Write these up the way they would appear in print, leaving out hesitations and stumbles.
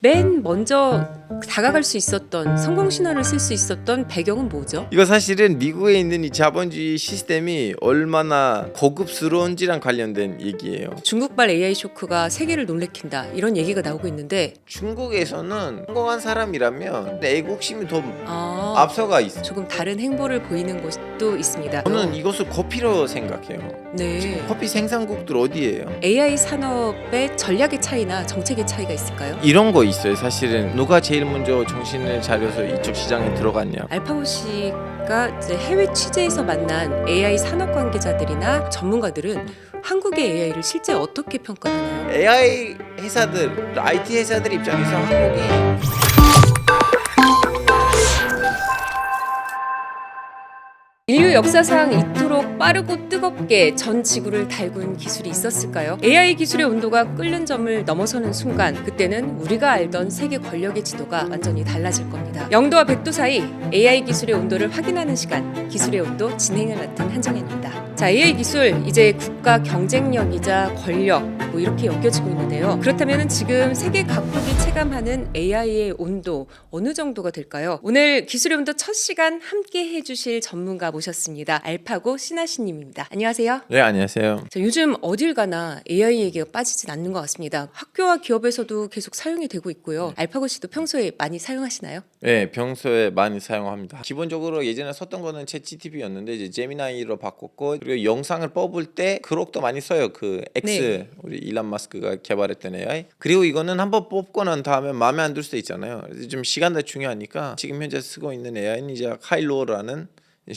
맨 먼저 다가갈 수 있었던 성공 신화를 쓸 수 있었던 배경은 뭐죠? 이거 사실은 미국에 있는 이 자본주의 시스템이 얼마나 고급스러운지랑 관련된 얘기예요. 중국발 AI 쇼크가 세계를 놀래킨다 이런 얘기가 나오고 있는데 중국에서는 성공한 사람이라면 애국심이 더 아, 앞서가 있어. 조금 다른 행보를 보이는 곳도 있습니다. 저는 이것을 커피로 생각해요. 네. 커피 생산국들 어디예요? AI 산업의 전략의 차이나 정책의 차이가 있을까요? 이런 거 있어요. 사실은 누가 제일 먼저 정신을 차려서 이쪽 시장에 들어갔냐. 알파고 씨가 이제 해외 취재에서 만난 AI 산업 관계자들이나 전문가들은 한국의 AI를 실제 어떻게 평가하나요? AI 회사들, IT 회사들 입장에서 한국이 인류 역사상 이토록 빠르고 뜨겁게 전 지구를 달군 기술이 있었을까요? AI 기술의 온도가 끓는 점을 넘어서는 순간 그때는 우리가 알던 세계 권력의 지도가 완전히 달라질 겁니다. 0도와 100도 사이 AI 기술의 온도를 확인하는 시간 기술의 온도 진행을 맡은 한정현입니다. 자, AI 기술 이제 국가 경쟁력이자 권력 뭐 이렇게 엮여지고 있는데요. 그렇다면 지금 세계 각국이 체감하는 AI의 온도 어느 정도가 될까요? 오늘 기술의 온도 첫 시간 함께 해주실 전문가 모셨습니다. 알파고 신하시님입니다. 안녕하세요. 네, 안녕하세요. 자, 요즘 어딜 가나 AI 얘기가 빠지진 않는 것 같습니다. 학교와 기업에서도 계속 사용이 되고 있고요. 알파고 씨도 평소에 많이 사용하시나요? 네, 평소에 많이 사용합니다. 기본적으로 예전에 썼던 거는 챗GPT였는데 이제 제미나이로 바꿨고, 그리고 영상을 뽑을 때 그록도 많이 써요. 그 X 네. 우리 일론 마스크가 개발했던 AI. 그리고 이거는 한번 뽑고 난 다음에 마음에 안 들 수도 있잖아요. 그래서 좀 시간도 중요하니까 지금 현재 쓰고 있는 AI는 이제 카일로라는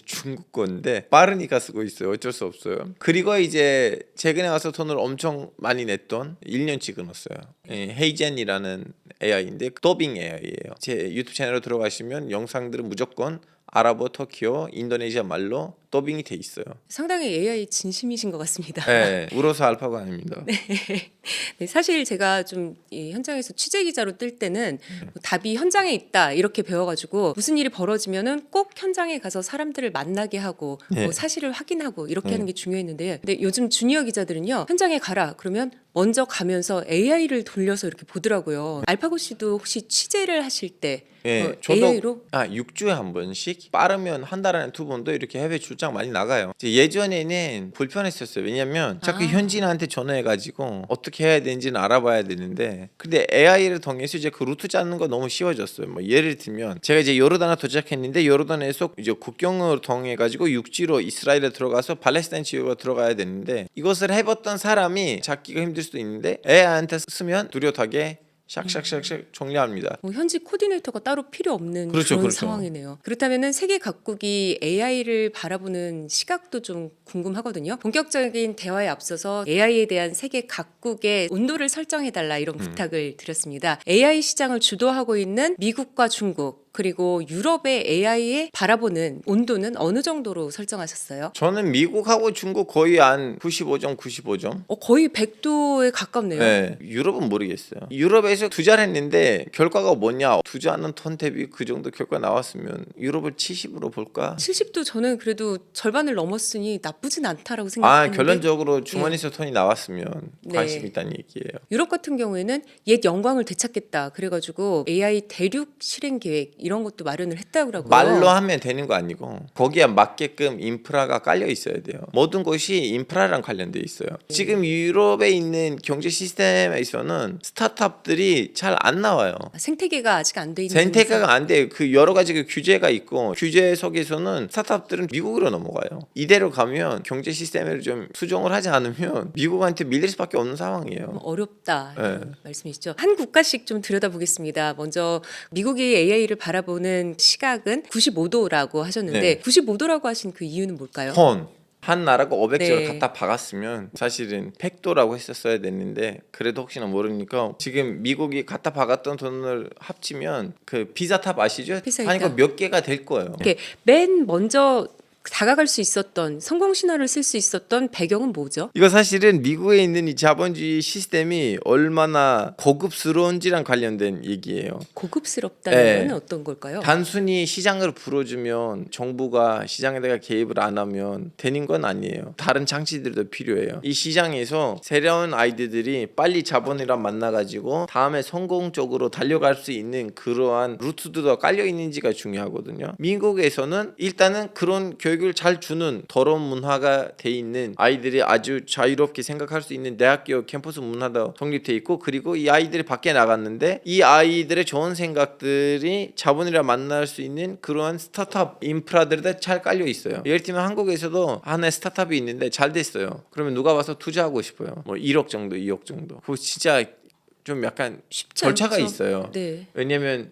중국 건데 빠르니까 쓰고 있어요. 어쩔 수 없어요. 그리고 이제 최근에 와서 돈을 엄청 많이 냈던 1년치 끊었어요. 헤이젠이라는 AI인데 더빙 AI예요. 제 유튜브 채널에 들어가시면 영상들은 무조건 아랍어, 터키어, 인도네시아 말로 더빙이 돼 있어요. 상당히 AI 진심이신 것 같습니다. 네, 울어서 알파가 아닙니다. 네, 사실 제가 좀 이 현장에서 취재 기자로 뜰 때는 뭐 답이 현장에 있다 이렇게 배워가지고 무슨 일이 벌어지면은 꼭 현장에 가서 사람들을 만나게 하고 네. 뭐 사실을 확인하고 이렇게 네. 하는 게 중요했는데, 근데 요즘 주니어 기자들은요 현장에 가라 그러면 먼저 가면서 AI를 돌려서 이렇게 보더라고요. 알파고 씨도 혹시 취재를 하실 때 예, 저도 AI로 6주에 한 번씩 빠르면 한 달 안에 2번도 이렇게 해외 출장 많이 나가요. 이제 예전에는 불편했었어요. 왜냐면 자꾸 현지인한테 전화해가지고 어떻게 해야 되는지는 알아봐야 되는데, 근데 AI를 통해서 이제 그 루트 짜는 거 너무 쉬워졌어요. 뭐 예를 들면 제가 이제 요르단에 도착했는데 요르단에서 이제 국경을 통해가지고 육지로 이스라엘에 들어가서 팔레스타인 지역으로 들어가야 되는데, 이것을 해봤던 사람이 찾기가 힘들 수도 있는데 AI한테 쓰면 뚜렷하게 샥샥샥샥 정리합니다. 뭐 현지 코디네이터가 따로 필요 없는 그렇죠, 그런 그렇죠. 상황이네요. 그렇다면은 세계 각국이 AI를 바라보는 시각도 좀 궁금하거든요. 본격적인 대화에 앞서서 AI에 대한 세계 각국의 온도를 설정해달라 이런 부탁을 드렸습니다. AI 시장을 주도하고 있는 미국과 중국 그리고 유럽의 AI에 바라보는 온도는 어느 정도로 설정하셨어요? 저는 미국하고 중국 거의 한 95점, 95점. 거의 100도에 가깝네요. 네, 유럽은 모르겠어요. 유럽에서 투자를 했는데 결과가 뭐냐? 투자하는 톤 대비 그 정도 결과 나왔으면 유럽을 70으로 볼까? 70도 저는 그래도 절반을 넘었으니 나쁘진 않다라고 생각했는데 결론적으로 주머니에서 톤이 나왔으면 네. 관심 있다는 얘기예요. 유럽 같은 경우에는 옛 영광을 되찾겠다 그래가지고 AI 대륙 실행 계획 이런 것도 마련을 했다고 하고요. 말로 하면 되는 거 아니고 거기에 맞게끔 인프라가 깔려 있어야 돼요. 모든 것이 인프라랑 관련돼 있어요. 지금 유럽에 있는 경제 시스템에서는 스타트업들이 잘 안 나와요. 생태계가 아직 안 돼 있는 생태계가 안 돼요. 그 여러 가지 그 규제가 있고 규제 속에서는 스타트업들은 미국으로 넘어가요. 이대로 가면 경제 시스템을 좀 수정을 하지 않으면 미국한테 밀릴 수밖에 없는 상황이에요. 어렵다 이런 네. 말씀이시죠. 한 국가씩 좀 들여다보겠습니다. 먼저 미국이 AI를 바라보는 시각은 95도라고 하셨는데 네. 95도라고 하신 그 이유는 뭘까요? 한 나라가 500조를 네. 갖다 박았으면 사실은 100도라고 했었어야 됐는데, 그래도 혹시나 모르니까 지금 미국이 갖다 박았던 돈을 합치면 그 피자탑 아시죠? 피자 하니까 있다. 몇 개가 될 거예요. 이렇게 맨 먼저 다가갈 수 있었던 성공 신화를 쓸 수 있었던 배경은 뭐죠? 이거 사실은 미국에 있는 이 자본주의 시스템이 얼마나 고급스러운지랑 관련된 얘기예요. 고급스럽다는 네. 건 어떤 걸까요? 단순히 시장을 불어주면 정부가 시장에다가 개입을 안 하면 되는 건 아니에요. 다른 장치들도 필요해요. 이 시장에서 새로운 아이디어들이 빨리 자본이랑 만나가지고 다음에 성공적으로 달려갈 수 있는 그러한 루트도 깔려 있는지가 중요하거든요. 미국에서는 일단은 그런 교육을 잘 주는 더러운 문화가 돼 있는 아이들이 아주 자유롭게 생각할 수 있는 대학교 캠퍼스 문화도 성립돼 있고, 그리고 이 아이들이 밖에 나갔는데 이 아이들의 좋은 생각들이 자본이랑 만날 수 있는 그러한 스타트업 인프라들이 잘 깔려 있어요. 예를 들면 한국에서도 하나의 스타트업이 있는데 잘 됐어요. 그러면 누가 와서 투자하고 싶어요. 뭐 1억 정도, 2억 정도. 그거 진짜 좀 약간 쉽지 절차가 않죠. 있어요. 네. 왜냐면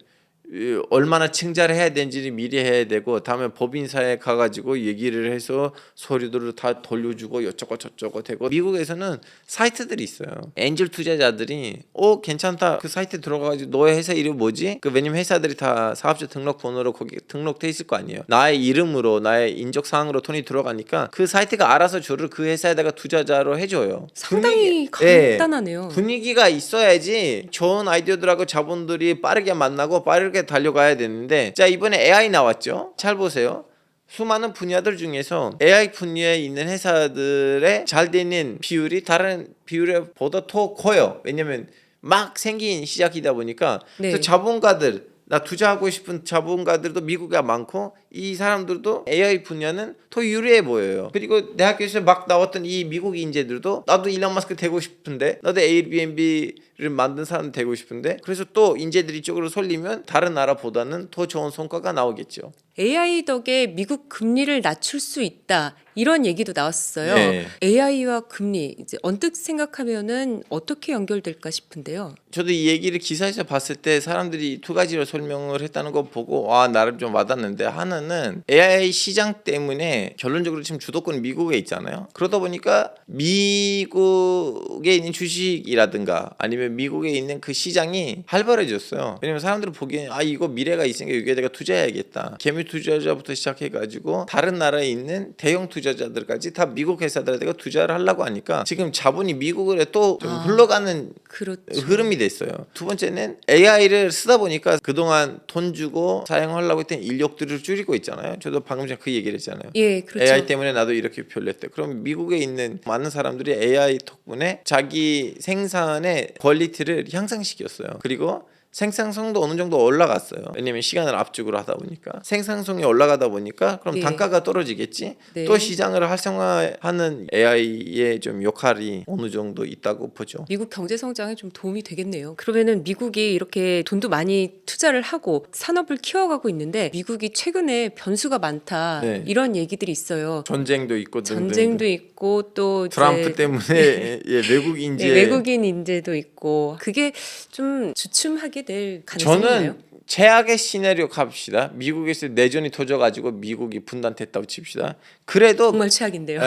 얼마나 칭찬을 해야 되는지를 미리 해야 되고, 다음에 법인사에 가가지고 얘기를 해서 서류들을 다 돌려주고 여쩌고 저쩌고 되고. 미국에서는 사이트들이 있어요. 엔젤 투자자들이 괜찮다, 그 사이트 들어가가지고 너의 회사 이름 뭐지? 왜냐면 회사들이 다 사업자 등록번호로 거기 등록돼 있을 거 아니에요. 나의 이름으로 나의 인적사항으로 돈이 들어가니까 그 사이트가 알아서 저를 그 회사에다가 투자자로 해줘요. 상당히 예. 간단하네요. 분위기가 있어야지 좋은 아이디어들하고 자본들이 빠르게 만나고 빠르게 달려가야 되는데, 자, 이번에 AI 나왔죠. 잘 보세요. 수많은 분야들 중에서 AI 분야에 있는 회사들의 잘 되는 비율이 다른 비율보다 더 커요. 왜냐면 막 생긴 시작이다 보니까. 네. 그래서 자본가들, 나 투자하고 싶은 자본가들도 미국에 많고, 이 사람들도 AI 분야는 더 유리해 보여요. 그리고 대학교에서 막 나왔던 이 미국 인재들도 나도 일론 마스크 되고 싶은데, 나도 에이비앤비를 만든 사람 되고 싶은데, 그래서 또 인재들이 이쪽으로 쏠리면 다른 나라보다는 더 좋은 성과가 나오겠죠. AI 덕에 미국 금리를 낮출 수 있다, 이런 얘기도 나왔어요. 네. AI와 금리, 이제 언뜻 생각하면은 어떻게 연결될까 싶은데요. 저도 이 얘기를 기사에서 봤을 때 사람들이 두 가지로 설명을 했다는 거 보고 나름 좀 와닿는데, 하나는 AI 시장 때문에 결론적으로 지금 주도권이 미국에 있잖아요. 그러다 보니까 미국에 있는 주식이라든가 아니면 미국에 있는 그 시장이 활발해졌어요. 왜냐면 사람들은 보기엔 이거 미래가 있으니까 여기에다가 투자해야겠다. 개미 투자자부터 시작해가지고 다른 나라에 있는 대형 투자자들까지 다 미국 회사들에다가 투자를 하려고 하니까 지금 자본이 미국으로 또 좀 흘러가는 그렇죠. 흐름이 됐어요. 두 번째는 AI를 쓰다 보니까 그동안 돈 주고 사용하려고 했던 인력들을 줄이고 있잖아요. 저도 방금 전에 그 얘기를 했잖아요. 예, 그렇죠. AI 때문에 나도 이렇게 별냈대. 그럼 미국에 있는 많은 사람들이 AI 덕분에 자기 생산의 퀄리티를 향상시켰어요. 그리고 생산성도 어느 정도 올라갔어요. 왜냐면 시간을 압축으로 하다 보니까. 생산성이 올라가다 보니까 그럼 네. 단가가 떨어지겠지. 네. 또 시장을 활성화하는 AI의 좀 역할이 어느 정도 있다고 보죠. 미국 경제 성장에 좀 도움이 되겠네요. 그러면은 미국이 이렇게 돈도 많이 투자를 하고 산업을 키워가고 있는데, 미국이 최근에 변수가 많다, 네. 이런 얘기들이 있어요. 전쟁도 있고 등등. 전쟁도 있고 또 이제 트럼프 때문에 외국 인재. 네, 외국인 인재도 있고, 그게 좀 주춤하게 될 가능성이 있나요? 저는 최악의 시나리오 갑시다. 미국에서 내전이 터져가지고 미국이 분단됐다고 칩시다. 그래도 정말 최악인데요.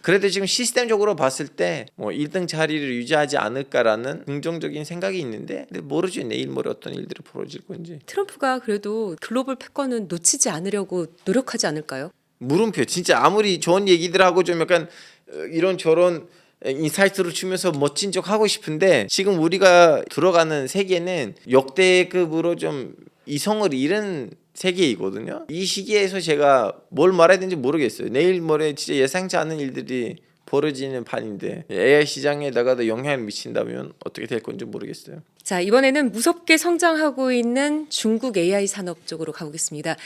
그래도 지금 시스템적으로 봤을 때 뭐 1등 자리를 유지하지 않을까라는 긍정적인 생각이 있는데, 근데 모르죠. 내일 모레 어떤 일들이 벌어질 건지. 트럼프가 그래도 글로벌 패권은 놓치지 않으려고 노력하지 않을까요? 물음표. 진짜 아무리 좋은 얘기들 하고 좀 약간 이런 저런 인사이트를 주면서 멋진 척 하고 싶은데, 지금 우리가 들어가는 세계는 역대급으로 좀 이성을 잃은 세계이거든요. 이 시기에서 제가 뭘 말해야 되는지 모르겠어요. 내일 모레 진짜 예상치 않은 일들이 벌어지는 판인데 AI 시장에다가도 영향을 미친다면 어떻게 될 건지 모르겠어요. 자, 이번에는 무섭게 성장하고 있는 중국 AI 산업 쪽으로 가보겠습니다.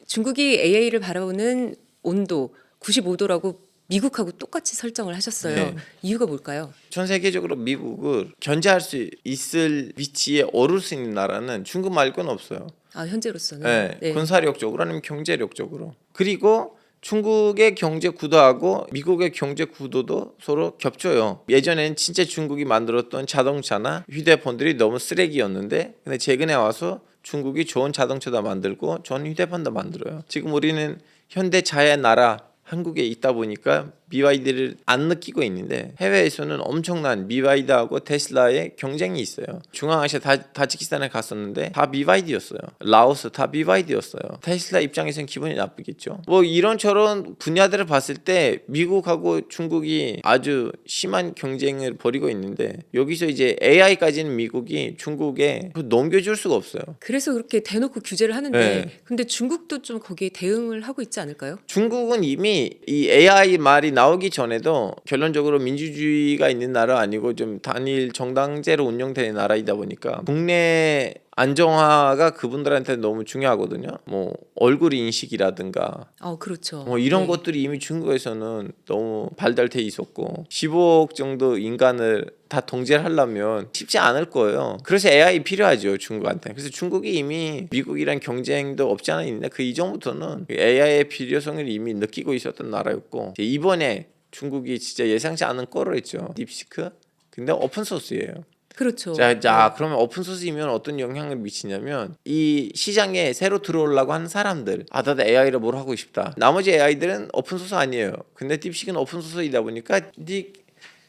중국이 AI를 바라보는 온도 95도라고 미국하고 똑같이 설정을 하셨어요. 네. 이유가 뭘까요? 전 세계적으로 미국을 견제할 수 있을 위치에 오를 수 있는 나라는 중국 말고는 없어요. 현재로서는. 네, 네. 군사력적으로 아니면 경제력적으로. 그리고 중국의 경제 구도하고 미국의 경제 구도도 서로 겹쳐요. 예전엔 진짜 중국이 만들었던 자동차나 휴대폰들이 너무 쓰레기였는데, 근데 최근에 와서 중국이 좋은 자동차도 만들고 좋은 휴대폰도 만들어요. 지금 우리는 현대차의 나라 한국에 있다 보니까 BYD를 안 느끼고 있는데 해외에서는 엄청난 BYD하고 테슬라의 경쟁이 있어요. 중앙아시아 타지키스탄에 갔었는데 다 BYD였어요. 라오스 다 BYD였어요. 테슬라 입장에서는 기분이 나쁘겠죠. 뭐 이런저런 분야들을 봤을 때 미국하고 중국이 아주 심한 경쟁을 벌이고 있는데 여기서 이제 AI까지는 미국이 중국에 넘겨줄 수가 없어요. 그래서 그렇게 대놓고 규제를 하는데 네. 근데 중국도 좀 거기에 대응을 하고 있지 않을까요? 중국은 이미 이 AI 말이 나오기 전에도 결론적으로 민주주의가 있는 나라 아니고 좀 단일 정당제로 운영되는 나라이다 보니까 국내 안정화가 그분들한테 너무 중요하거든요. 뭐 얼굴 인식이라든가 그렇죠. 뭐 이런 네. 것들이 이미 중국에서는 너무 발달돼 있었고 15억 정도 인간을 다 통제를 하려면 쉽지 않을 거예요. 그래서 AI 필요하죠, 중국한테. 그래서 중국이 이미 미국이랑 경쟁도 없지 않아 있는데 그 이전부터는 AI의 필요성을 이미 느끼고 있었던 나라였고 이번에 중국이 진짜 예상치 않은 꼴을 했죠. 딥시크. 근데 오픈 소스예요. 그렇죠. 자, 그러면 오픈 소스이면 어떤 영향을 미치냐면 이 시장에 새로 들어오려고 하는 사람들, 나도 AI로 뭘 하고 싶다. 나머지 AI들은 오픈 소스 아니에요. 근데 딥시크는 오픈 소스이다 보니까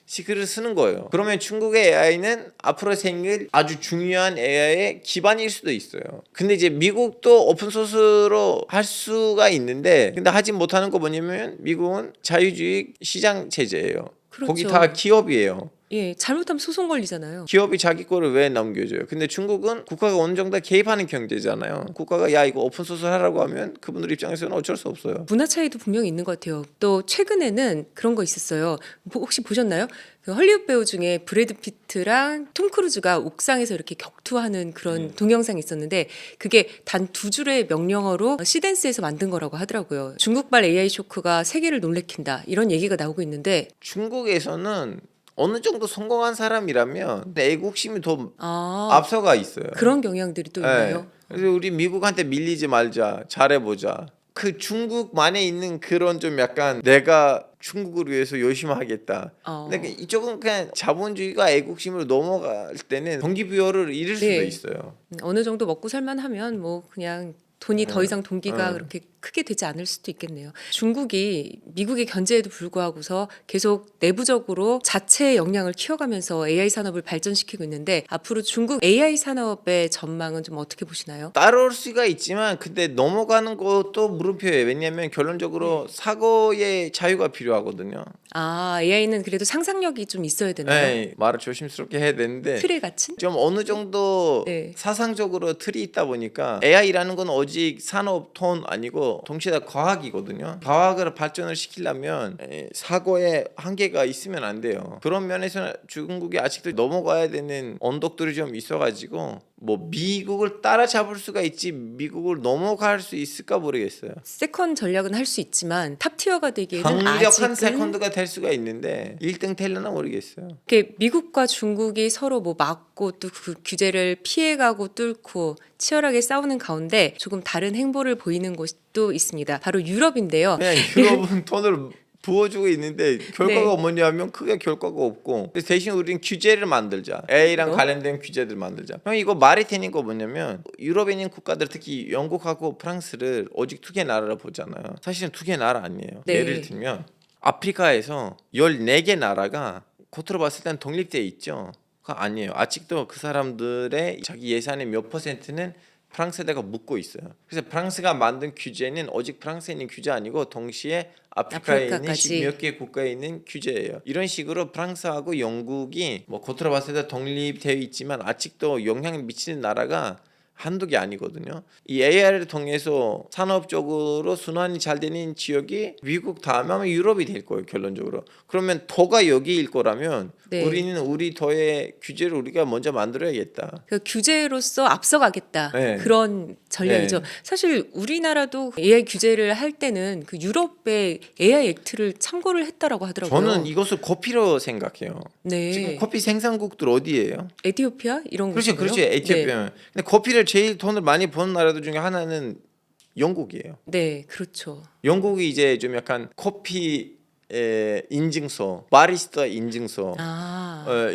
딥시크를 쓰는 거예요. 그러면 중국의 AI는 앞으로 생길 아주 중요한 AI의 기반일 수도 있어요. 근데 이제 미국도 오픈 소스로 할 수가 있는데 근데 하지 못하는 거 뭐냐면 미국은 자유주의 시장 체제예요. 그렇죠. 거기 다 기업이에요. 예, 잘못하면 소송 걸리잖아요. 기업이 자기 거를 왜 남겨줘요? 근데 중국은 국가가 어느 정도 개입하는 경제잖아요. 국가가 야 이거 오픈 소스 하라고 하면 그분들 입장에서는 어쩔 수 없어요. 문화 차이도 분명히 있는 것 같아요. 또 최근에는 그런 거 있었어요. 혹시 보셨나요? 그 헐리우드 배우 중에 브래드 피트랑 톰 크루즈가 옥상에서 이렇게 격투하는 그런 동영상이 있었는데 그게 단 2줄의 명령어로 시댄스에서 만든 거라고 하더라고요. 중국발 AI 쇼크가 세계를 놀래킨다 이런 얘기가 나오고 있는데 중국에서는 어느 정도 성공한 사람이라면 애국심이 더 앞서가 있어요. 그런 경향들이 또 네. 있나요? 그래서 우리 미국한테 밀리지 말자, 잘해보자. 그 중국만에 있는 그런 좀 약간 내가 중국을 위해서 열심히 하겠다. 근데 이쪽은 그냥 자본주의가 애국심으로 넘어갈 때는 동기부여를 잃을 수도 네. 있어요. 어느 정도 먹고 살만하면 뭐 그냥 돈이 더 이상 동기가 그렇게 크게 되지 않을 수도 있겠네요. 중국이 미국의 견제에도 불구하고서 계속 내부적으로 자체의 역량을 키워가면서 AI 산업을 발전시키고 있는데 앞으로 중국 AI 산업의 전망은 좀 어떻게 보시나요? 따라올 수가 있지만 근데 넘어가는 것도 물음표예요. 왜냐하면 결론적으로 사고의 자유가 필요하거든요. AI는 그래도 상상력이 좀 있어야 되나요? 네, 말을 조심스럽게 해야 되는데 틀에 갇힌? 좀 어느 정도 네. 사상적으로 틀이 있다 보니까 AI라는 건 오직 산업 톤 아니고 동시에 다 과학이거든요. 과학을 발전을 시키려면 사고의 한계가 있으면 안 돼요. 그런 면에서는 중국이 아직도 넘어가야 되는 언덕들이 좀 있어가지고 뭐 미국을 따라잡을 수가 있지 미국을 넘어갈 수 있을까 모르겠어요. 세컨 전략은 할 수 있지만 탑티어가 되기에는 강력한 아직은 세컨드가 될 수가 있는데 1등 될려나 모르겠어요. 이렇게 미국과 중국이 서로 뭐 막고 또 그 규제를 피해가고 뚫고 치열하게 싸우는 가운데 조금 다른 행보를 보이는 곳도 있습니다. 바로 유럽인데요. 그냥 유럽은 돈을 부어주고 있는데 결과가 네. 뭐냐면 크게 결과가 없고 그래서 대신 우리는 규제를 만들자. A랑 관련된 규제들 만들자. 형 이거 말이 되는 거 뭐냐면 유럽에 있는 국가들 특히 영국하고 프랑스를 오직 2개 나라로 보잖아요. 사실은 2개 나라 아니에요. 네. 예를 들면 아프리카에서 14개 나라가 겉으로 봤을 땐 독립돼 있죠. 그거 아니에요. 아직도 그 사람들의 자기 예산의 몇 %는 프랑스에다가 묻고 있어요. 그래서 프랑스가 만든 규제는 오직 프랑스에 있는 규제 아니고 동시에 아프리카에 있는 아프리카까지. 몇 개 국가에 있는 규제예요. 이런 식으로 프랑스하고 영국이 뭐 겉으로 봤을 때 독립되어 있지만 아직도 영향을 미치는 나라가 한두 개 아니거든요. 이 AI를 통해서 산업적으로 순환이 잘 되는 지역이 미국 다음에 아마 유럽이 될 거예요. 결론적으로. 그러면 더가 여기일 거라면 네. 우리는 우리 더의 규제를 우리가 먼저 만들어야겠다. 그 규제로서 앞서가겠다 네. 그런 전략이죠. 네. 사실 우리나라도 AI 규제를 할 때는 그 유럽의 AI 액트를 참고를 했다라고 하더라고요. 저는 이것을 커피로 생각해요. 네. 지금 커피 생산국들 어디예요? 에티오피아 이런 그렇죠, 곳인가요? 그렇죠. 에티오피아. 근데 커피를 제일 돈을 많이 버는 나라들 중에 하나는 영국이에요. 네, 그렇죠. 영국이 이제 좀 약간 커피 인증서, 바리스타 인증서,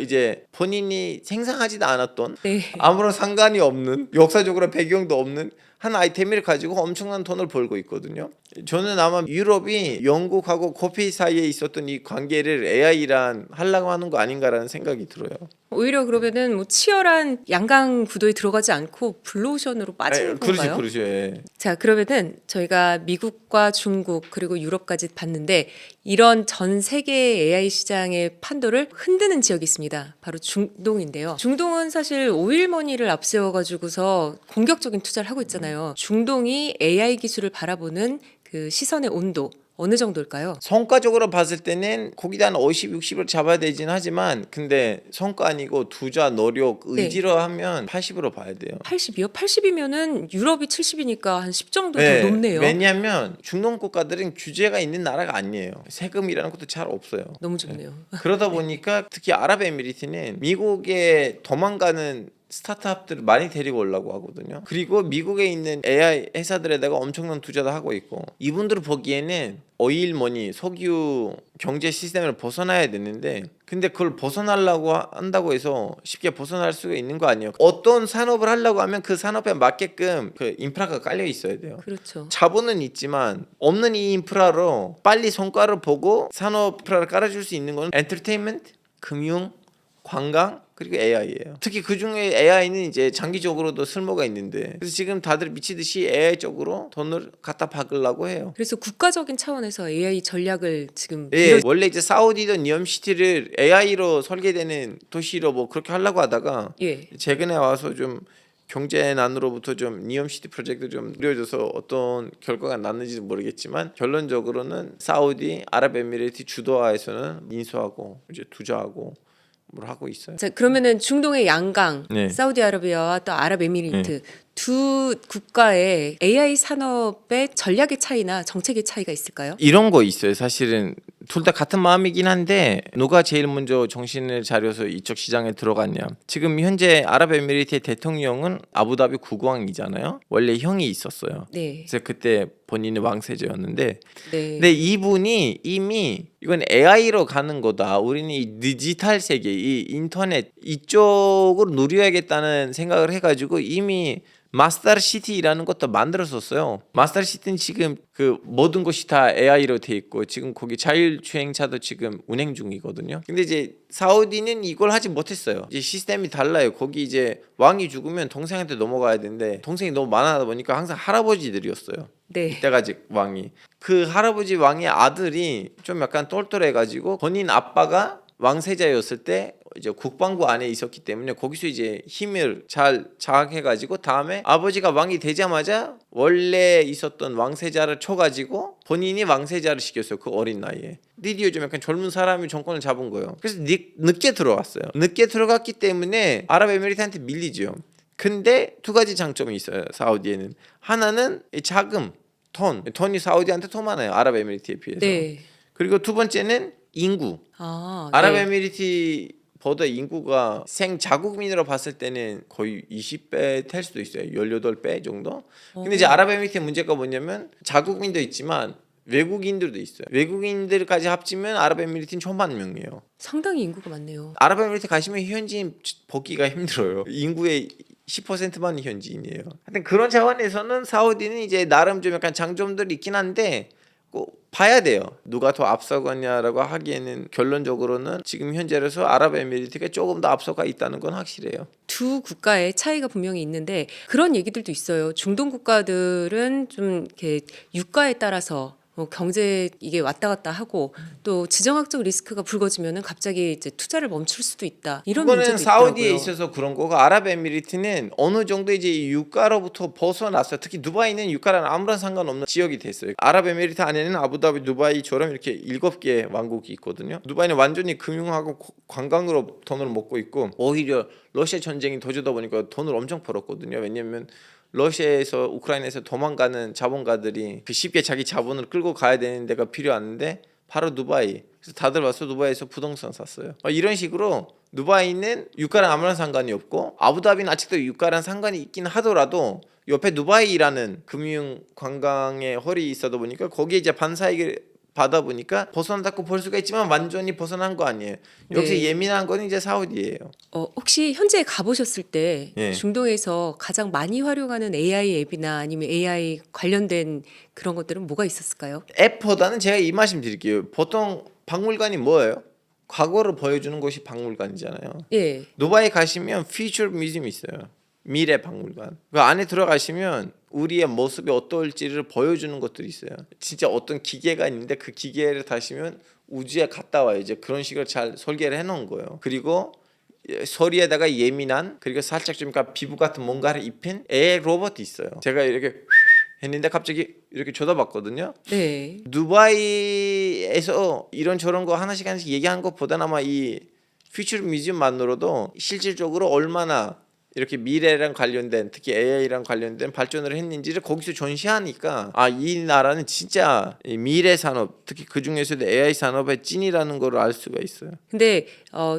이제 본인이 생산하지도 않았던 네. 아무런 상관이 없는 역사적으로 배경도 없는 한 아이템을 가지고 엄청난 돈을 벌고 있거든요. 저는 아마 유럽이 영국하고 코피 사이에 있었던 이 관계를 AI랑 하려고 하는 거 아닌가라는 생각이 들어요. 오히려 그러면은 뭐 치열한 양강 구도에 들어가지 않고 블루오션으로 빠지는 건가요? 그렇죠. 예. 자, 그러면은 저희가 미국과 중국 그리고 유럽까지 봤는데 이런 전 세계 AI 시장의 판도를 흔드는 지역이 있습니다. 바로 중동인데요. 중동은 사실 오일머니를 앞세워 가지고서 공격적인 투자를 하고 있잖아요. 중동이 AI 기술을 바라보는 그 시선의 온도 어느 정도일까요? 성과적으로 봤을 때는 거기다 한 50, 60을 잡아야 되긴 하지만 근데 성과 아니고 투자, 노력, 의지로 하면 80으로 봐야 돼요. 80이요? 80이면은 유럽이 70이니까 한 10 정도 네, 더 높네요. 왜냐하면 중동 국가들은 규제가 있는 나라가 아니에요. 세금이라는 것도 잘 없어요. 너무 좋네요. 그러다 보니까 특히 아랍에미리트는 미국에 도망가는 스타트업들을 많이 데리고 오려고 하거든요. 그리고 미국에 있는 AI 회사들에다가 엄청난 투자도 하고 있고 이분들 보기에는 오일머니, 석유 경제 시스템을 벗어나야 되는데 근데 그걸 벗어나려고 한다고 해서 쉽게 벗어날 수가 있는 거 아니에요. 어떤 산업을 하려고 하면 그 산업에 맞게끔 그 인프라가 깔려 있어야 돼요. 그렇죠. 자본은 있지만 없는 이 인프라로 빨리 성과를 보고 산업 인프라를 깔아줄 수 있는 건 엔터테인먼트, 금융, 관광 그리고 AI예요. 특히 그 중에 AI는 이제 장기적으로도 쓸모가 있는데 그래서 지금 다들 미치듯이 AI 쪽으로 돈을 갖다 박으려고 해요. 그래서 국가적인 차원에서 AI 전략을 지금 예, 원래 이제 사우디도 니엄시티를 AI로 설계되는 도시로 뭐 그렇게 하려고 하다가 예. 최근에 와서 좀 경제난으로부터 좀 니엄시티 프로젝트 좀 느려져서 어떤 결과가 났는지 모르겠지만 결론적으로는 사우디 아랍에미리트 주도하에서는 인수하고 이제 투자하고 뭘 하고 있어요. 자, 그러면은 중동의 양강, 네. 사우디아라비아와 또 아랍에미리트 두 국가의 AI 산업의 전략의 차이나 정책의 차이가 있을까요? 이런 거 있어요. 사실은 둘 다 같은 마음이긴 한데 누가 제일 먼저 정신을 차려서 이쪽 시장에 들어갔냐. 지금 현재 아랍에미리트의 대통령은 아부다비 국왕이잖아요. 원래 형이 있었어요. 네. 그래서 그때 본인이 왕세자였는데 네. 근데 이분이 이미 이건 AI로 가는 거다. 우리는 이 디지털 세계, 이 인터넷 이쪽으로 누려야겠다는 생각을 해가지고 이미 마스터 시티라는 것도 만들었었어요. 마스터 시티는 지금 그 모든 것이 다 AI로 돼 있고 지금 거기 자율주행차도 지금 운행 중이거든요. 근데 이제 사우디는 이걸 하지 못했어요. 이제 시스템이 달라요. 거기 이제 왕이 죽으면 동생한테 넘어가야 되는데 동생이 너무 많아다 보니까 항상 할아버지들이었어요. 네. 이때까지 왕이 그 할아버지 왕의 아들이 좀 약간 똘똘해가지고 본인 아빠가 왕세자였을 때 이제 국방부 안에 있었기 때문에 거기서 이제 힘을 잘 장악해가지고 다음에 아버지가 왕이 되자마자 원래 있었던 왕세자를 쳐가지고 본인이 왕세자를 시켰어요. 그 어린 나이에. 드디어 좀 약간 젊은 사람이 정권을 잡은 거예요. 그래서 늦게 들어왔어요. 늦게 들어갔기 때문에 아랍에미리트한테 밀리죠. 근데 두 가지 장점이 있어요. 사우디에는 하나는 이 자금, 돈이 사우디한테 더 많아요. 아랍에미리트에 비해서. 네. 그리고 두 번째는 인구. 아, 네. 아랍에미리트보다 인구가 생자국민으로 봤을 때는 거의 20배 될 수도 있어요. 18배 정도. 근데 이제 아랍에미리트의 문제가 뭐냐면 자국민도 있지만 외국인들도 있어요. 외국인들까지 합치면 아랍에미리트는 1,000만 명이에요. 상당히 인구가 많네요. 아랍에미리트 가시면 현지인 보기가 힘들어요. 인구의 10%만 현지인이에요. 하여튼 그런 차원에서는 사우디는 이제 나름 좀 약간 장점들이 있긴 한데 꼭 봐야 돼요. 누가 더 앞서가냐라고 하기에는 결론적으로는 지금 현재로서 아랍에미리트가 조금 더 앞서가 있다는 건 확실해요. 두 국가의 차이가 분명히 있는데 그런 얘기들도 있어요. 중동 국가들은 좀 이렇게 유가에 따라서 뭐 경제 이게 왔다 갔다 하고 또 지정학적 리스크가 불거지면은 갑자기 이제 투자를 멈출 수도 있다. 이런 그거는 문제도 사우디에 있더라고요. 있어서 그런 거고 아랍에미리트는 어느 정도 이제 이 유가로부터 벗어났어요. 특히 두바이는 유가랑 아무런 상관없는 지역이 됐어요. 아랍에미리트 안에는 아부다비, 두바이처럼 이렇게 7개 왕국이 있거든요. 두바이는 완전히 금융하고 관광으로 돈을 먹고 있고 오히려 러시아 전쟁이 터지다 보니까 돈을 엄청 벌었거든요. 왜냐면 러시아에서 우크라이나에서 도망가는 자본가들이 그 쉽게 자기 자본을 끌고 가야 되는 데가 필요한데 바로 두바이. 그래서 다들 와서 두바이에서 부동산 샀어요. 이런 식으로 두바이는 유가랑 아무런 상관이 없고 아부다비는 아직도 유가랑 상관이 있긴 하더라도 옆에 두바이라는 금융 관광의 홀이 있어다 보니까 거기에 이제 받아 보니까 벗어났다고 볼 수가 있지만 완전히 벗어난 거 아니에요. 여기서 네. 예민한 거는 이제 사우디예요. 혹시 현재 가보셨을 때 예. 중동에서 가장 많이 활용하는 AI 앱이나 아니면 AI 관련된 그런 것들은 뭐가 있었을까요? 앱보다는 제가 이 말씀 드릴게요. 보통 박물관이 뭐예요? 과거를 보여주는 곳이 박물관이잖아요. 예. 두바이 가시면 퓨처 뮤지엄이 있어요. 미래 박물관. 그 안에 들어가시면 우리의 모습이 어떨지를 보여주는 것들이 있어요. 진짜 어떤 기계가 있는데 그 기계를 타시면 우주에 갔다 와요. 이제 그런 식으로 잘 설계를 해놓은 거예요. 그리고 소리에다가 예민한 그리고 살짝 좀 피부 같은 뭔가를 입힌 AI 로봇이 있어요. 제가 이렇게 했는데 갑자기 이렇게 쳐다봤거든요. 네. 두바이에서 이런 저런 거 하나씩 얘기하는 것보다는 아마 이 퓨처 뮤지엄만으로도 실질적으로 얼마나 이렇게 미래랑 관련된 특히 AI랑 관련된 발전을 했는지를 거기서 전시하니까 이 나라는 진짜 이 미래 산업 특히 그 중에서도 AI 산업의 찐이라는 걸 알 수가 있어요. 근데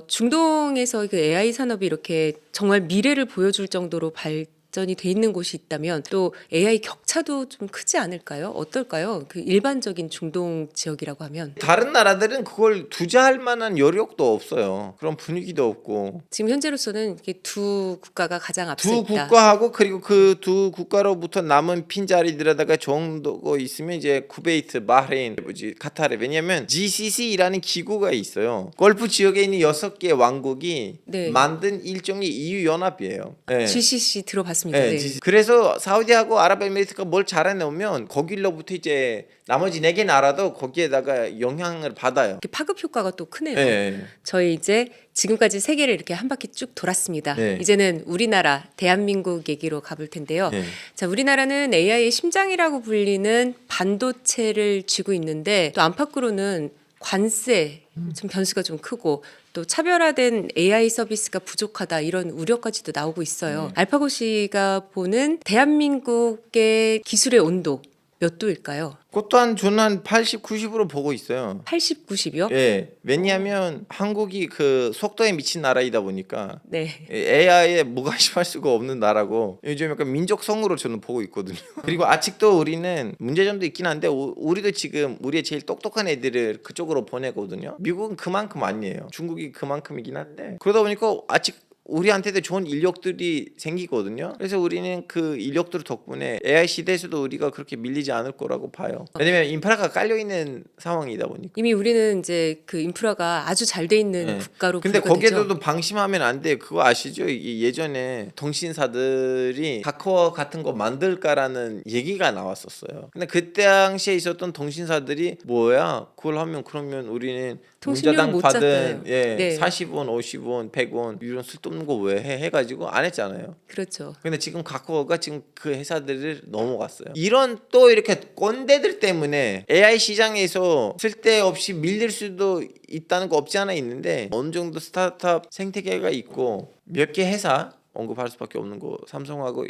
중동에서 그 AI 산업이 이렇게 정말 미래를 보여줄 정도로 발전이 돼 있는 곳이 있다면 또 AI 격차도 좀 크지 않을까요? 어떨까요? 그 일반적인 중동 지역이라고 하면 다른 나라들은 그걸 투자할 만한 여력도 없어요. 그런 분위기도 없고 지금 현재로서는 이렇게 두 국가가 가장 앞서 두 있다. 국가하고 그리고 그 두 국가로부터 남은 핀자리들에다가 정도 있으면 이제 쿠베이트, 바흐레인, 카타르. 왜냐하면 GCC라는 기구가 있어요. 걸프 지역에 있는 6개 왕국이 네. 만든 일종의 EU 연합이에요. 네. GCC 들어봤습니다. 네, 네. 그래서 사우디하고 아랍에미리트가 뭘 잘해놓으면 거길로부터 이제 나머지 4개 나라도 거기에다가 영향을 받아요. 이렇게 파급 효과가 또 크네요. 네. 저희 이제 지금까지 세계를 이렇게 한 바퀴 쭉 돌았습니다. 네. 이제는 우리나라 대한민국 얘기로 가볼 텐데요. 네. 자, 우리나라는 AI의 심장이라고 불리는 반도체를 쥐고 있는데 또 안팎으로는 관세 좀 변수가 좀 크고 또 차별화된 AI 서비스가 부족하다 이런 우려까지도 나오고 있어요. 알파고시가 보는 대한민국의 기술의 온도 몇 도일까요? 그것 또한 저는 한 80, 90으로 보고 있어요. 80, 90이요? 예, 왜냐하면 한국이 그 속도에 미친 나라이다 보니까 네. AI에 무관심할 수가 없는 나라고 요즘 약간 민족성으로 저는 보고 있거든요. 그리고 아직도 우리는 문제점도 있긴 한데 우리도 지금 우리의 제일 똑똑한 애들을 그쪽으로 보내거든요. 미국은 그만큼 아니에요. 중국이 그만큼이긴 한데 그러다 보니까 아직 우리한테도 좋은 인력들이 생기거든요. 그래서 우리는 그 인력들 덕분에 AI 시대에서도 우리가 그렇게 밀리지 않을 거라고 봐요. 왜냐면 인프라가 깔려 있는 상황이다 보니까. 이미 우리는 이제 그 인프라가 아주 잘 돼 있는 네. 국가로 근데 분류가 되죠. 거기에도 방심하면 안 돼. 그거 아시죠? 예전에 통신사들이 카카오 같은 거 만들까라는 얘기가 나왔었어요. 근데 그때 당시에 있었던 통신사들이 뭐야? 그걸 하면 그러면 우리는 통신료를 문자당 못 받은 잤잖아요. 예, 네. 40원, 50원, 100원 이런 쓸데없는 거 왜 해가지고 안 했잖아요. 그렇죠. 근데 지금 카카오가 지금 그 회사들을 넘어갔어요. 이런 또 이렇게 꼰대들 때문에 AI 시장에서 쓸데없이 밀릴 수도 있다는 거 없지 않아 있는데 어느 정도 스타트업 생태계가 있고 몇 개 회사 언급할 수밖에 없는 거 삼성하고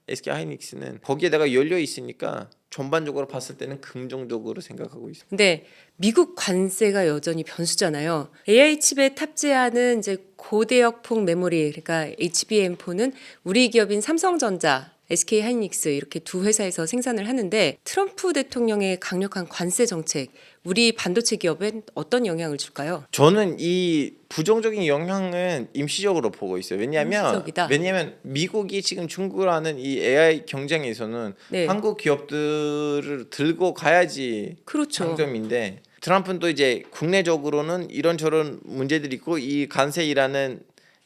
SK 하이닉스는 거기에다가 열려 있으니까 전반적으로 봤을 때는 긍정적으로 생각하고 있어요. 근데 미국 관세가 여전히 변수잖아요. AI 칩에 탑재하는 이제 고대역폭 메모리, 그러니까 HBM4는 우리 기업인 삼성전자, SK 하이닉스 이렇게 두 회사에서 생산을 하는데 트럼프 대통령의 강력한 관세 정책, 우리 반도체 기업엔 어떤 영향을 줄까요? 저는 이 부정적인 영향은 임시적으로 보고 있어요. 임시적이다. 왜냐하면 미국이 지금 중국을 하는 이 AI 경쟁에서는 네. 한국 기업들을 들고 가야지 그렇죠. 장점인데 트럼프는 또 이제 국내적으로는 이런저런 문제들이 있고 이 관세이라는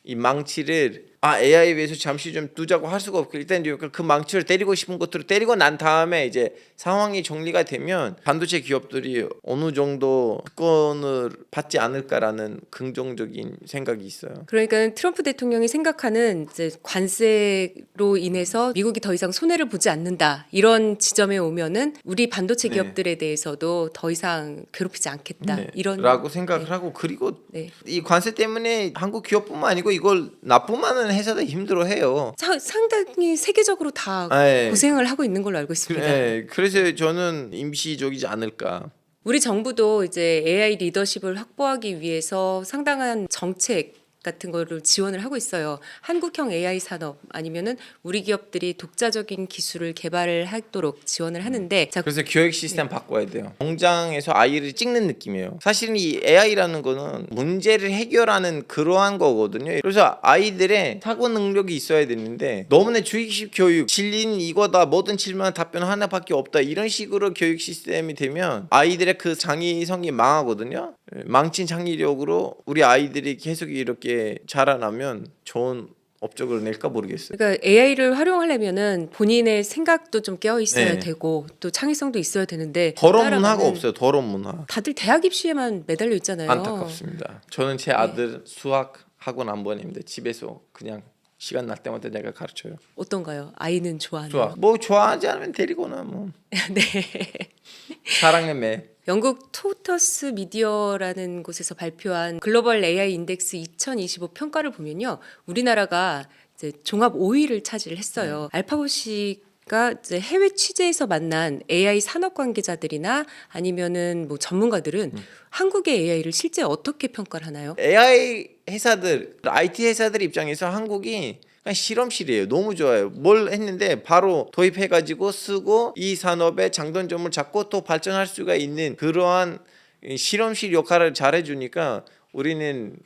이 망치를 AI에 위해서 잠시 좀 두자고 할 수가 없고 일단 그 망치를 때리고 싶은 것들을 때리고 난 다음에 이제 상황이 정리가 되면 반도체 기업들이 어느 정도 특권을 받지 않을까라는 긍정적인 생각이 있어요. 그러니까 트럼프 대통령이 생각하는 이제 관세로 인해서 미국이 더 이상 손해를 보지 않는다 이런 지점에 오면은 우리 반도체 네. 기업들에 대해서도 더 이상 괴롭히지 않겠다 이런 라고 생각을 하고 그리고 네. 이 관세 때문에 한국 기업뿐만 아니고 이걸 납품하는 회사도 힘들어해요. 상당히 세계적으로 다 네. 고생을 하고 있는 걸로 알고 있습니다. 네, 그래서 저는 임시적이지 않을까. 우리 정부도 이제 AI 리더십을 확보하기 위해서 상당한 정책 같은 거를 지원을 하고 있어요. 한국형 AI 산업 아니면은 우리 기업들이 독자적인 기술을 개발을 하도록 지원을 하는데 자, 그래서 교육 시스템 바꿔야 돼요. 공장에서 아이를 찍는 느낌이에요. 사실은 이 AI라는 거는 문제를 해결하는 그러한 거거든요. 그래서 아이들의 사고 능력이 있어야 되는데 너무나 주입식 교육, 진리는 이거다, 모든 질문 답변 하나밖에 없다, 이런 식으로 교육 시스템이 되면 아이들의 그 창의성이 망하거든요. 망친 창의력으로 우리 아이들이 계속 이렇게 자라나면 좋은 업적을 낼까 모르겠어요. 그러니까 AI를 활용하려면은 본인의 생각도 좀 깨어 있어야 네. 되고 또 창의성도 있어야 되는데 더러운 따라가는 문화가 없어요. 더러운 문화. 다들 대학 입시에만 매달려 있잖아요. 안타깝습니다. 저는 제 아들 수학 학원 안 보내는데 집에서 그냥 시간 날 때마다 내가 가르쳐요. 어떤가요? 아이는 좋아하는 수학. 뭐 좋아하지 않으면 데리거나 뭐. 네. 사랑의 매. 영국 토터스 미디어라는 곳에서 발표한 글로벌 AI 인덱스 2025 평가를 보면요, 우리나라가 이제 종합 5위를 차지를 했어요. 알파고 씨가 이제 해외 취재에서 만난 AI 산업 관계자들이나 아니면은 뭐 전문가들은 한국의 AI를 실제 어떻게 평가를 하나요? AI 회사들, IT 회사들 입장에서 한국이 그냥 실험실이에요. 너무 좋아요. 뭘 했는데 바로 도입해가지고 쓰고 이 산업의 장단점을 잡고 또 발전할 수가 있는 그러한 실험실 역할을 잘해주니까 우리는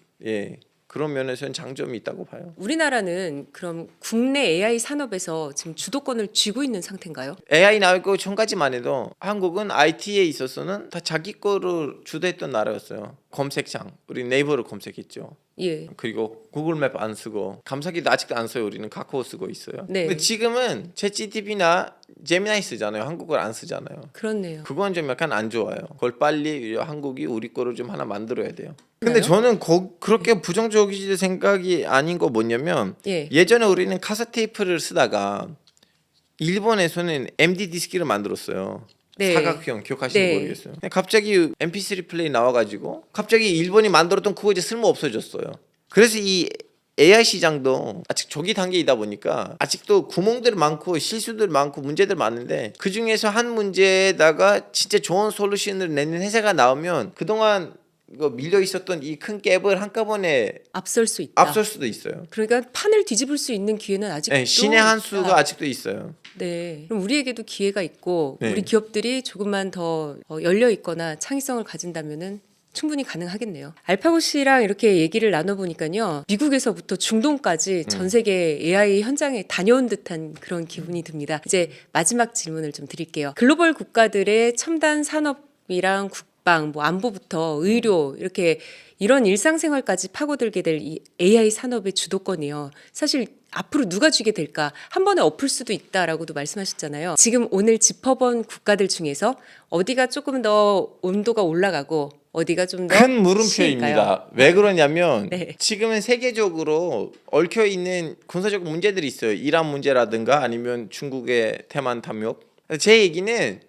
그런 면에서는 장점이 있다고 봐요. 우리나라는 그럼 국내 AI 산업에서 지금 주도권을 쥐고 있는 상태인가요? AI 나오고 전까지만 해도 한국은 IT에 있어서는 다 자기 거를 주도했던 나라였어요. 검색창, 우리 네이버를 검색했죠. 예. 그리고 구글맵 안 쓰고 감사기도 아직도 안 써요. 우리는 카카오 쓰고 있어요. 네. 근데 지금은 챗GPT나 제미나이 쓰잖아요. 한국어를 안 쓰잖아요. 그렇네요. 그건 좀 약간 안 좋아요. 그걸 빨리 한국이 우리 거를 좀 하나 만들어야 돼요. 근데 그래요? 저는 그렇게 부정적인 생각이 아닌 거 뭐냐면 예. 예전에 우리는 카세테이프를 쓰다가 일본에서는 MD 디스크를 만들었어요. 네. 사각형 기억하시는지 네. 모르겠어요. 갑자기 MP3 플레이 나와가지고 갑자기 일본이 만들었던 그거 이제 쓸모 없어졌어요. 그래서 이 AI 시장도 아직 초기 단계이다 보니까 아직도 구멍들 많고 실수들 많고 문제들 많은데 그 중에서 한 문제에다가 진짜 좋은 솔루션을 내는 회사가 나오면 그동안 이거 밀려 있었던 이 큰 갭을 한꺼번에 앞설 수 있다. 앞설 수도 있어요. 그러니까 판을 뒤집을 수 있는 기회는 아직도 네, 신의 한 수가 있다. 아직도 있어요. 네. 그럼 우리에게도 기회가 있고 네. 우리 기업들이 조금만 더 열려 있거나 창의성을 가진다면은 충분히 가능하겠네요. 알파고 씨랑 이렇게 얘기를 나눠보니까요, 미국에서부터 중동까지 전 세계 AI 현장에 다녀온 듯한 그런 기분이 듭니다. 이제 마지막 질문을 좀 드릴게요. 글로벌 국가들의 첨단 산업이랑 국방, 뭐 안보부터 의료 이렇게 이런 일상생활까지 파고들게 될 이 AI 산업의 주도권이요. 사실 앞으로 누가 쥐게 될까? 한 번에 엎을 수도 있다라고도 말씀하셨잖아요. 지금 오늘 짚어본 국가들 중에서 어디가 조금 더 온도가 올라가고 어디가 좀 더 큰 물음표입니다. 왜 그러냐면 네. 지금은 세계적으로 얽혀 있는 군사적 문제들이 있어요. 이란 문제라든가 아니면 중국의 대만 탐욕. 제 얘기는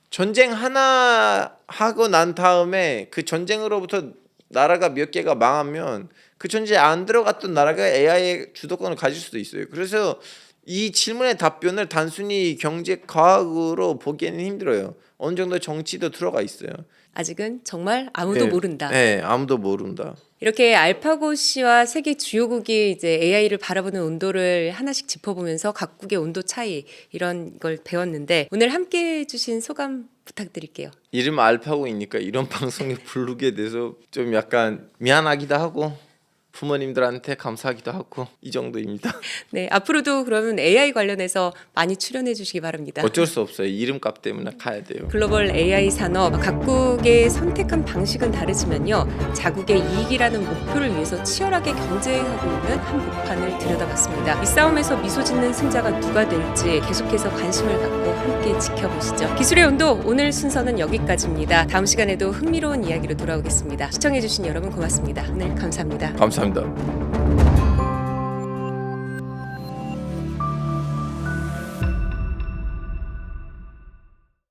전쟁 하나 하고 난 다음에 그 전쟁으로부터 나라가 몇 개가 망하면 그 전쟁에 안 들어갔던 나라가 AI의 주도권을 가질 수도 있어요. 그래서 이 질문의 답변을 단순히 경제 과학으로 보기에는 힘들어요. 어느 정도 정치도 들어가 있어요. 아직은 정말 아무도 모른다. 네, 아무도 모른다. 이렇게 알파고 씨와 세계 주요국이 이제 AI를 바라보는 온도를 하나씩 짚어보면서 각국의 온도 차이 이런 걸 배웠는데 오늘 함께 해주신 소감 부탁드릴게요. 이름 알파고이니까 이런 방송에 부르게 돼서 좀 약간 미안하기도 하고 부모님들한테 감사하기도 하고 이 정도입니다. 네, 앞으로도 그러면 AI 관련해서 많이 출연해 주시기 바랍니다. 어쩔 수 없어요. 이름값 때문에 가야 돼요. 글로벌 AI 산업 각국의 선택한 방식은 다르지만요, 자국의 이익이라는 목표를 위해서 치열하게 경쟁하고 있는 한복판을 들여다봤습니다. 이 싸움에서 미소 짓는 승자가 누가 될지 계속해서 관심을 갖고 함께 지켜보시죠. 기술의 온도 오늘 순서는 여기까지입니다. 다음 시간에도 흥미로운 이야기로 돌아오겠습니다. 시청해주신 여러분 고맙습니다. 오늘 감사합니다. 감사합니다.